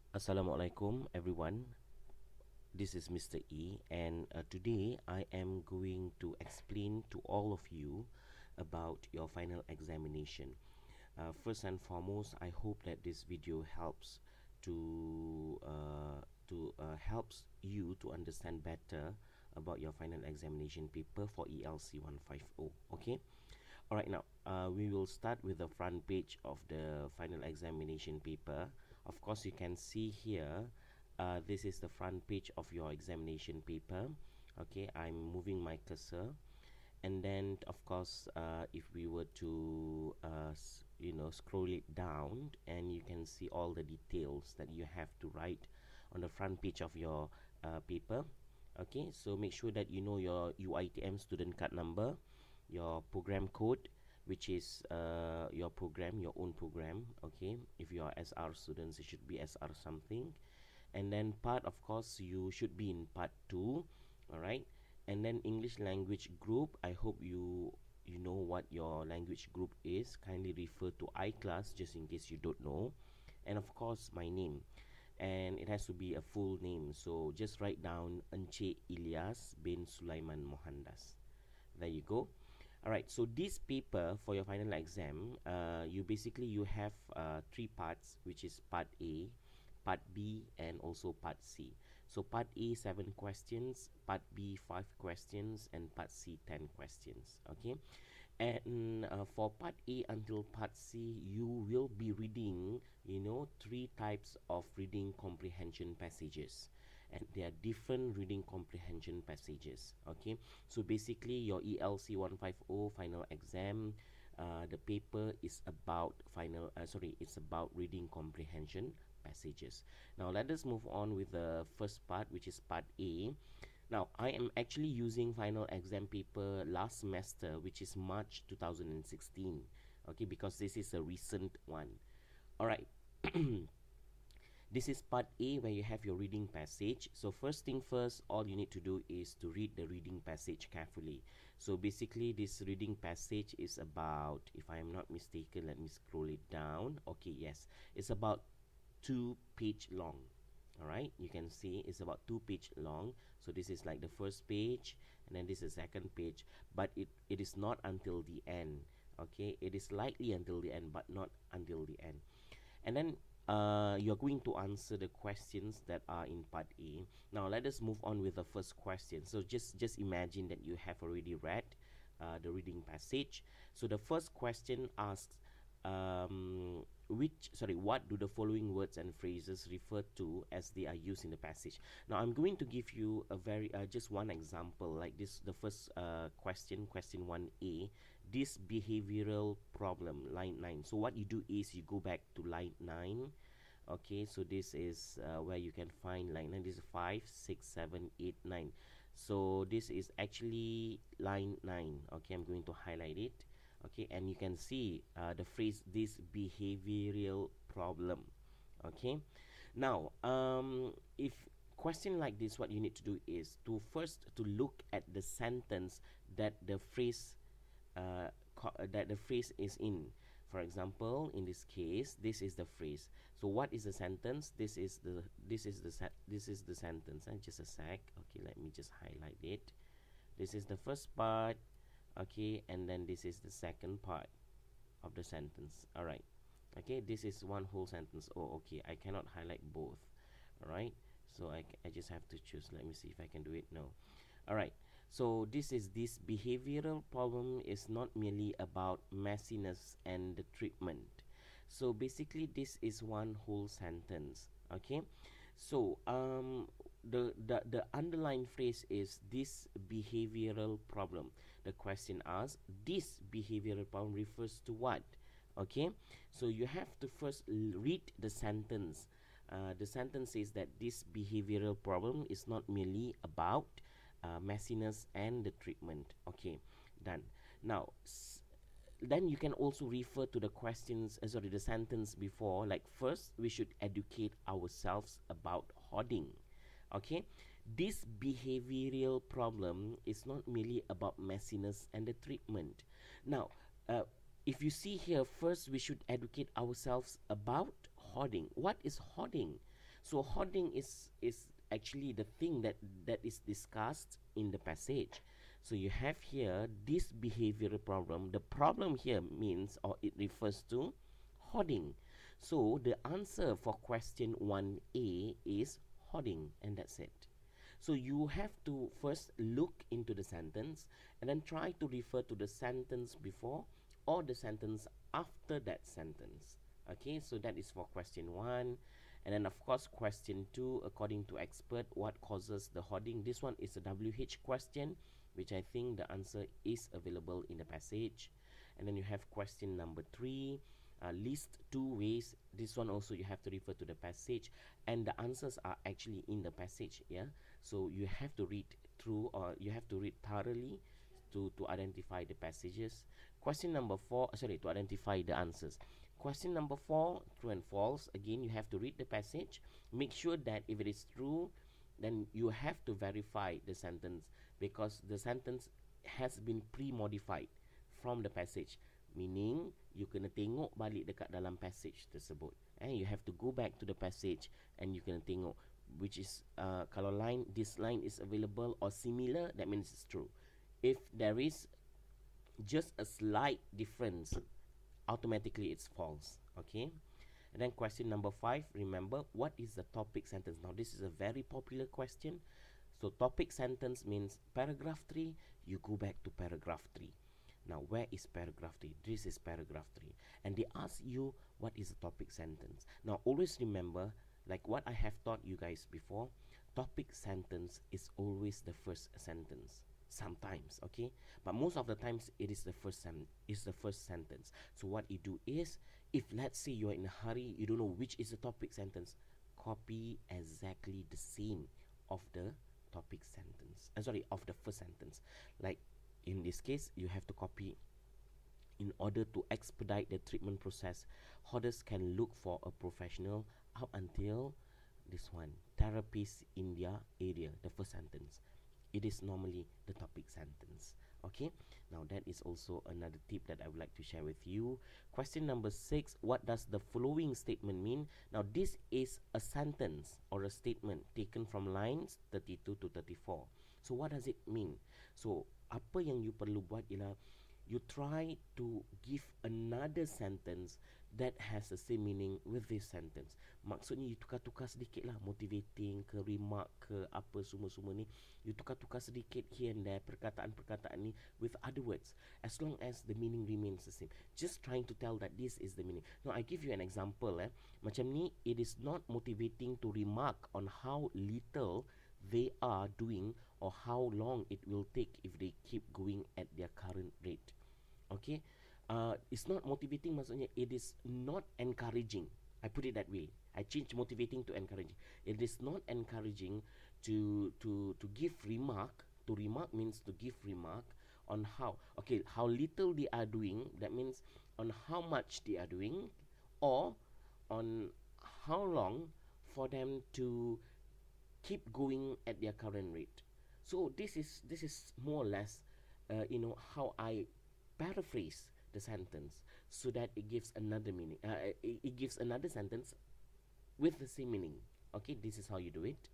Assalamualaikum everyone. This is Mr. E, and today I am going to explain to all of you about your final examination. First and foremost, I hope that this video helps to helps you to understand better about your final examination paper for ELC150. Okay. All right, now we will start with the front page of the final examination paper. Of course, you can see here, this is the front page of your examination paper. Okay, I'm moving my cursor, and then of course, if we were to scroll it down, and you can see all the details that you have to write on the front page of your paper. Okay, so make sure that you know your UITM student card number, your program code, which is your program, your own program. Okay, if you are SR students, it should be SR something. And then part, of course, you should be in part 2. All right, and then English language group, I hope you know what your language group is. Kindly refer to iClass just in case you don't know. And of course, my name, and it has to be a full name, so just write down Encik Ilyas bin Sulaiman Mohandas. There you go. All right, so this paper for your final exam, you have three parts, which is part A, part B, and also part C. So part A, 7 questions, part B, 5 questions, and part C, 10 questions. Okay, and for part A until part C, you will be reading, three types of reading comprehension passages, and there are different reading comprehension passages. Okay, so basically your ELC 150 final exam, the paper is about it's about reading comprehension passages. Now let us move on with the first part, which is part A. Now I am actually using final exam paper last semester, which is March 2016. Okay, because this is a recent one. All right. This is part A, where you have your reading passage. So first thing first, all you need to do is to read the reading passage carefully. So basically this reading passage is about, if I am not mistaken, let me scroll it down. Okay, yes, it's about 2 page long. All right, you can see it's about 2 page long. So this is like the first page, and then this is the second page, but it is not until the end. Okay, it is likely until the end, but not until the end. And then you're going to answer the questions that are in part A. Now let us move on with the first question. So just imagine that you have already read the reading passage. So the first question asks, what do the following words and phrases refer to as they are used in the passage? Now I'm going to give you a very just one example, like this. The first question 1A, this behavioral problem, line 9. So what you do is you go back to line 9. Okay, so this is where you can find line 9. This is 5, 6, 7, 8, 9. So this is actually line 9. Okay, I'm going to highlight it. Okay, and you can see the phrase, this behavioral problem. Okay, now if question like this, what you need to do is to first to look at the sentence that the phrase is in. For example, in this case, this is the phrase. So what is the sentence? This is the sentence. And just a sec. Okay, let me just highlight it. This is the first part. Okay, and then this is the second part of the sentence. All right. Okay, this is one whole sentence. Oh, okay, I cannot highlight both. All right, so I just have to choose. Let me see if I can do it. No. All right, so this behavioral problem is not merely about messiness and the treatment. So basically this is one whole sentence. Okay, so the underlying phrase is this behavioral problem. The question asks, this behavioral problem refers to what? Okay, so you have to first read the sentence. The sentence says that this behavioral problem is not merely about messiness and the treatment. Okay, done. Now then you can also refer to the questions, the sentence before, like, first we should educate ourselves about hoarding. Okay, this behavioral problem is not merely about messiness and the treatment. Now if you see here, first we should educate ourselves about hoarding. What is hoarding? So hoarding is actually the thing that is discussed in the passage. So you have here this behavioral problem. The problem here means, or it refers to, hoarding. So the answer for question 1A is hoarding, and that's it. So you have to first look into the sentence and then try to refer to the sentence before or the sentence after that sentence. Okay, so that is for question 1. And then of course question 2, according to expert, what causes the hoarding? This one is a WH question, which I think the answer is available in the passage. And then you have question number 3, list 2 ways. This one also you have to refer to the passage, and the answers are actually in the passage. Yeah, so you have to read through, or you have to read thoroughly to identify the passages. Question number 4, sorry, to identify the answers. Question number 4, true and false. Again, you have to read the passage, make sure that if it is true, then you have to verify the sentence, because the sentence has been pre-modified from the passage. Meaning, you kena tengok balik dekat dalam passage tersebut. You have to go back to the passage and you kena tengok which is, kalau this line is available or similar, that means it's true. If there is just a slight difference, automatically it's false. Okay. And then question number 5, remember, what is the topic sentence? Now this is a very popular question. So topic sentence means paragraph 3, you go back to paragraph 3. Now where is paragraph 3? This is paragraph 3. And they ask you what is the topic sentence. Now always remember, like what I have taught you guys before, topic sentence is always the first sentence. Sometimes, okay, but most of the times it is the first sentence. So what you do is, if let's say you are in a hurry, you don't know which is the topic sentence, copy exactly the same of the topic sentence. Of the first sentence. Like in this case, you have to copy, in order to expedite the treatment process, hoarders can look for a professional up until this one, therapist in their area, the first sentence. It is normally the topic sentence. Okay, now that is also another tip that I would like to share with you. Question number 6, what does the following statement mean? Now this is a sentence or a statement taken from lines 32 to 34. So what does it mean? So apa yang you perlu buat ialah you try to give another sentence that has the same meaning with this sentence. Maksudnya you tukar-tukar sedikit lah, motivating ke, remark ke, apa semua-semua ni, you tukar-tukar sedikit here and there perkataan-perkataan ni with other words, as long as the meaning remains the same. Just trying to tell that this is the meaning. Now I give you an example. Macam ni, it is not motivating to remark on how little they are doing or how long it will take if they keep going at their current rate. Okay, it's not motivating, maksudnya it is not encouraging. I put it that way. I change motivating to encouraging. It is not encouraging to give remark. To remark means to give remark on how little they are doing. That means on how much they are doing, or on how long for them to keep going at their current rate. So this is more or less, how I paraphrase the sentence so that it gives another meaning. It gives another sentence with the same meaning. Okay, this is how you do it.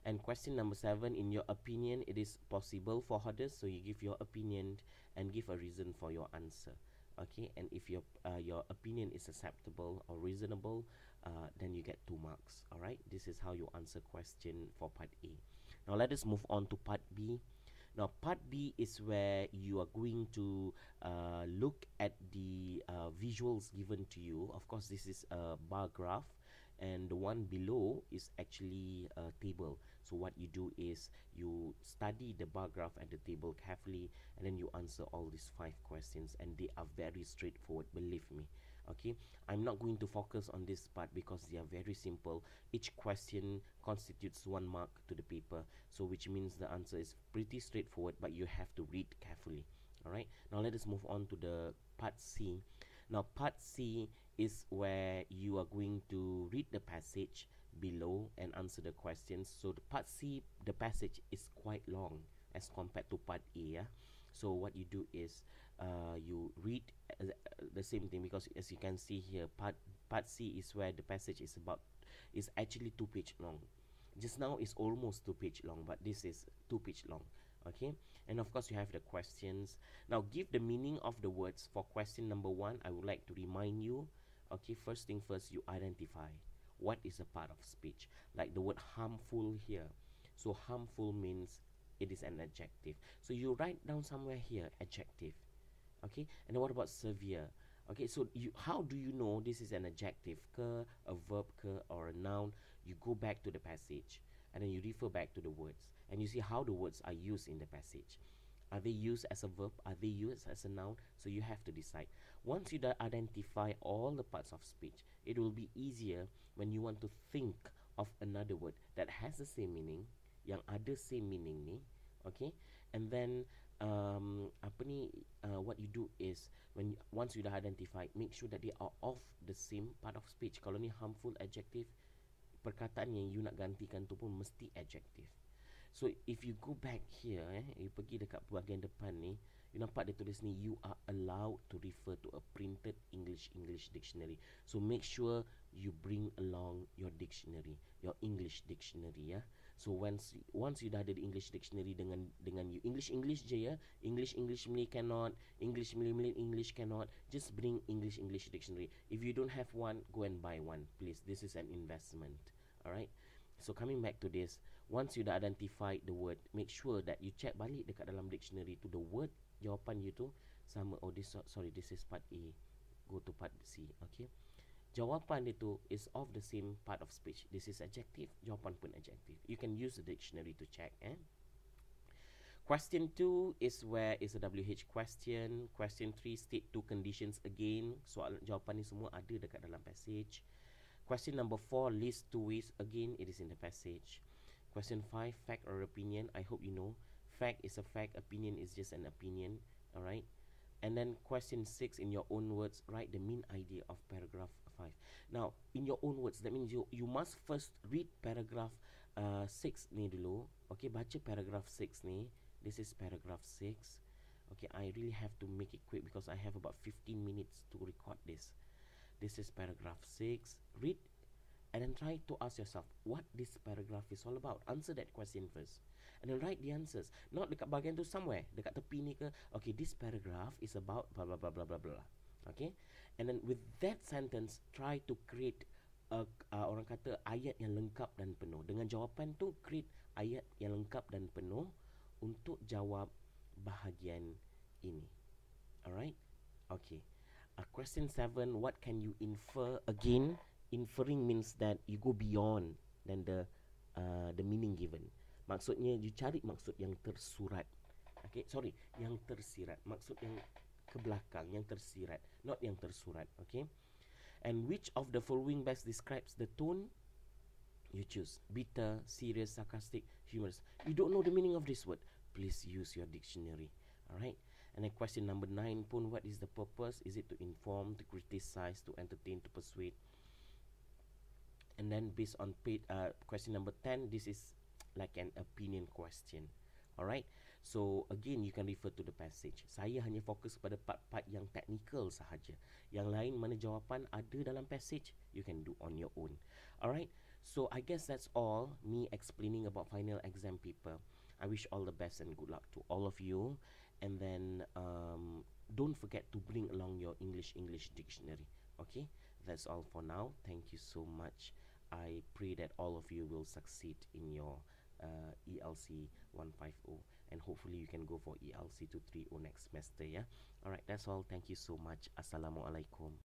And question number 7, in your opinion, it is possible for hoarders. So you give your opinion and give a reason for your answer. Okay, and if your opinion is acceptable or reasonable, then you get 2 marks. All right, this is how you answer question for part A. Now let us move on to part B. Now part B is where you are going to look at the visuals given to you. Of course, this is a bar graph, and the one below is actually a table. So what you do is you study the bar graph and the table carefully, and then you answer all these 5 questions, and they are very straightforward, believe me. Okay, I'm not going to focus on this part because they are very simple. Each question constitutes 1 mark to the paper, so which means the answer is pretty straightforward, but you have to read carefully. Alright, now let us move on to the part C. Now part C is where you are going to read the passage below and answer the questions. So the part C, the passage is quite long as compared to part A. Yeah? So what you do is you read the same thing, because as you can see here, part C is where the passage is about is actually 2 page long. Just now is almost 2 page long, but this is 2 page long. Okay, and of course you have the questions. Now give the meaning of the words. For question number 1, I would like to remind you, okay, first thing first, you identify what is a part of speech. Like the word harmful here. So harmful means it is an adjective. So you write down somewhere here adjective. Okay, and then what about severe? Okay, so how do you know this is an adjective ke, a verb ke, or a noun? You go back to the passage and then you refer back to the words and you see how the words are used in the passage. Are they used as a verb? Are they used as a noun? So you have to decide. Once you identify all the parts of speech, it will be easier when you want to think of another word that has the same meaning, yang ada same meaning ni, okay? And then what you do is once you dah identify, make sure that they are of the same part of speech. Kalau ni harmful adjective, perkataan yang you nak gantikan tu pun mesti adjective. So if you go back here, you pergi dekat bahagian depan ni, you nampak dia tulis ni, you are allowed to refer to a printed English dictionary. So make sure you bring along your dictionary, your English dictionary, ya. So once you dah ada the English dictionary dengan you English je, ya. English Malay cannot, English Malay English cannot. Just bring English dictionary. If you don't have one, go and buy one, please. This is an investment. Alright. So coming back to this, once you dah identify the word, make sure that you check balik dekat dalam dictionary tu the word jawapan you tu sama. Oh, this is part A. Go to part C. Okay. Jawapan itu is of the same part of speech. This is adjective, jawapan pun adjective. You can use the dictionary to check. Question 2 is where is a WH question. Question 3, state 2 conditions again. Soalan jawapan ni semua ada dekat dalam passage. Question number 4, list 2 ways. Again, it is in the passage. Question 5, fact or opinion. I hope you know. Fact is a fact, opinion is just an opinion. Alright. And then question 6, in your own words, write the main idea of paragraph 5. Now, in your own words, that means you must first read paragraph 6 ni dulu. Okay, baca paragraph 6 ni. This is paragraph 6. Okay, I really have to make it quick because I have about 15 minutes to record this. This is paragraph 6. Read and then try to ask yourself what this paragraph is all about. Answer that question first. And then write the answers. Not dekat bahagian tu somewhere, dekat tepi ni ke. Okay, this paragraph is about blah blah blah blah blah blah. Okay, and then with that sentence, try to create orang kata ayat yang lengkap dan penuh. Dengan jawapan tu, create ayat yang lengkap dan penuh untuk jawab bahagian ini. Alright? Okay. Question 7, what can you infer? Again, inferring means that you go beyond than the meaning given. Maksudnya you cari maksud yang tersurat. Okay, sorry, yang tersirat. Maksud yang ke belakang, yang tersirat, not yang tersurat. Okay. And which of the following best describes the tone? You choose bitter, serious, sarcastic, humorous. You don't know the meaning of this word, please use your dictionary. Alright. And then question number 9 pun, what is the purpose? Is it to inform, to criticize, to entertain, to persuade? And then based on question number 10, this is like an opinion question. Alright. So again, you can refer to the passage. Saya hanya fokus pada part-part yang technical sahaja. Yang lain mana jawapan ada dalam passage, you can do on your own. Alright. So I guess that's all me explaining about final exam paper. I wish all the best and good luck to all of you. And then don't forget to bring along your English dictionary. Okay. That's all for now. Thank you so much. I pray that all of you will succeed in your ELC150, and hopefully you can go for ELC230 next semester. Yeah. Alright, that's all. Thank you so much. Assalamualaikum.